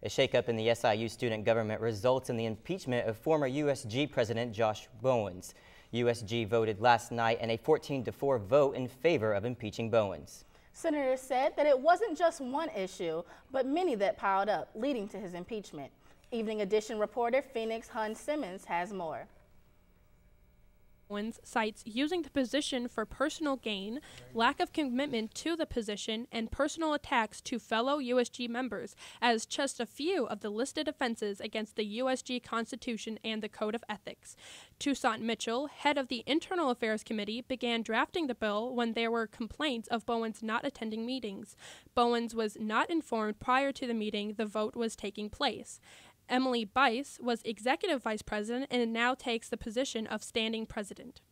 A shakeup in the SIU student government results in the impeachment of former USG President Josh Bowens. USG voted last night in a 14-4 vote in favor of impeaching Bowens. Senators said that it wasn't just one issue, but many that piled up, leading to his impeachment. Evening Edition reporter Phynix Simmons has more. Bowens cites using the position for personal gain, lack of commitment to the position, and personal attacks to fellow USG members as just a few of the listed offenses against the USG Constitution and the Code of Ethics. Toussaint Mitchell, head of the Internal Affairs Committee, began drafting the bill when there were complaints of Bowens not attending meetings. Bowens was not informed prior to the meeting the vote was taking place. Emily Bice was executive vice president and now takes the position of standing president.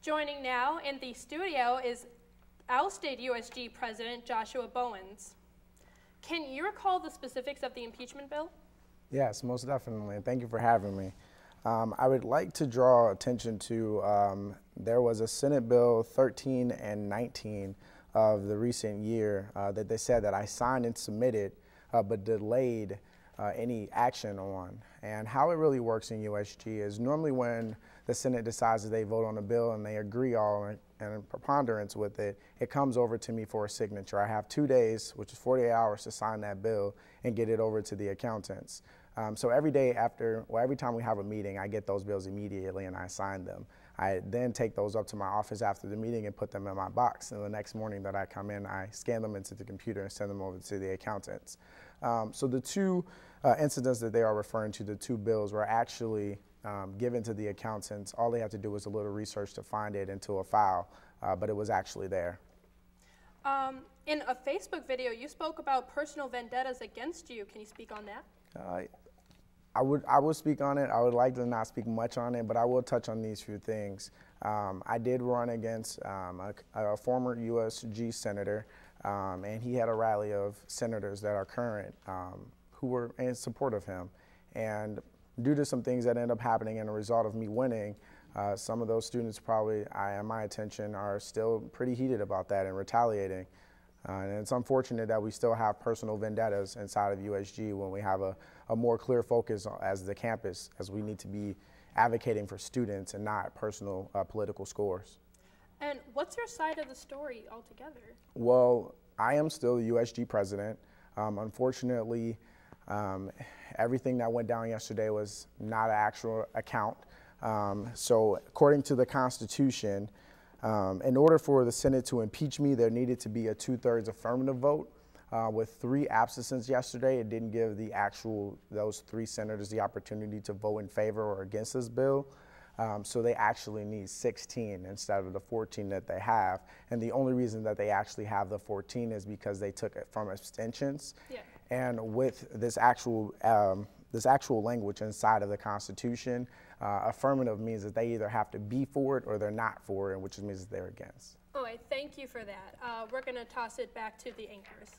Joining now in the studio is ousted USG president Joshua Bowens. Can you recall the specifics of the impeachment bill? Yes, most definitely, and thank you for having me. I would like to draw attention to there was a Senate Bill 13 and 19 of the recent year that they said that I signed and submitted but delayed any action on. And how it really works in USG is normally when the Senate decides that they vote on a bill and they agree all in preponderance with it, it comes over to me for a signature. I have 2 days, which is 48 hours, to sign that bill and get it over to the accountants. So every time we have a meeting, I get those bills immediately and I sign them. I then take those up to my office after the meeting and put them in my box. And the next morning that I come in, I scan them into the computer and send them over to the accountants. So the two incidents that they are referring to, the two bills, were actually given to the accountants. All they had to do was a little research to find it into a file, but it was actually there. In a Facebook video, you spoke about personal vendettas against you. Can you speak on that? I would speak on it. I would like to not speak much on it, but I will touch on these few things. I did run against a former USG senator, and he had a rally of senators that are current who were in support of him. And due to some things that end up happening and a result of me winning, some of those students probably, in my attention, are still pretty heated about that and retaliating. And it's unfortunate that we still have personal vendettas inside of USG when we have a more clear focus as the campus, as we need to be advocating for students and not personal political scores. And what's your side of the story altogether? Well, I am still the USG president. Unfortunately, everything that went down yesterday was not an actual account. So according to the Constitution, in order for the Senate to impeach me, there needed to be a 2/3 affirmative vote. With 3 absences yesterday, it didn't give those 3 senators the opportunity to vote in favor or against this bill. So they actually need 16 instead of the 14 that they have. And the only reason that they actually have the 14 is because they took it from abstentions. Yeah. And with this actual language inside of the Constitution, affirmative means that they either have to be for it or they're not for it, which means that they're against. All right, thank you for that. We're going to toss it back to the anchors.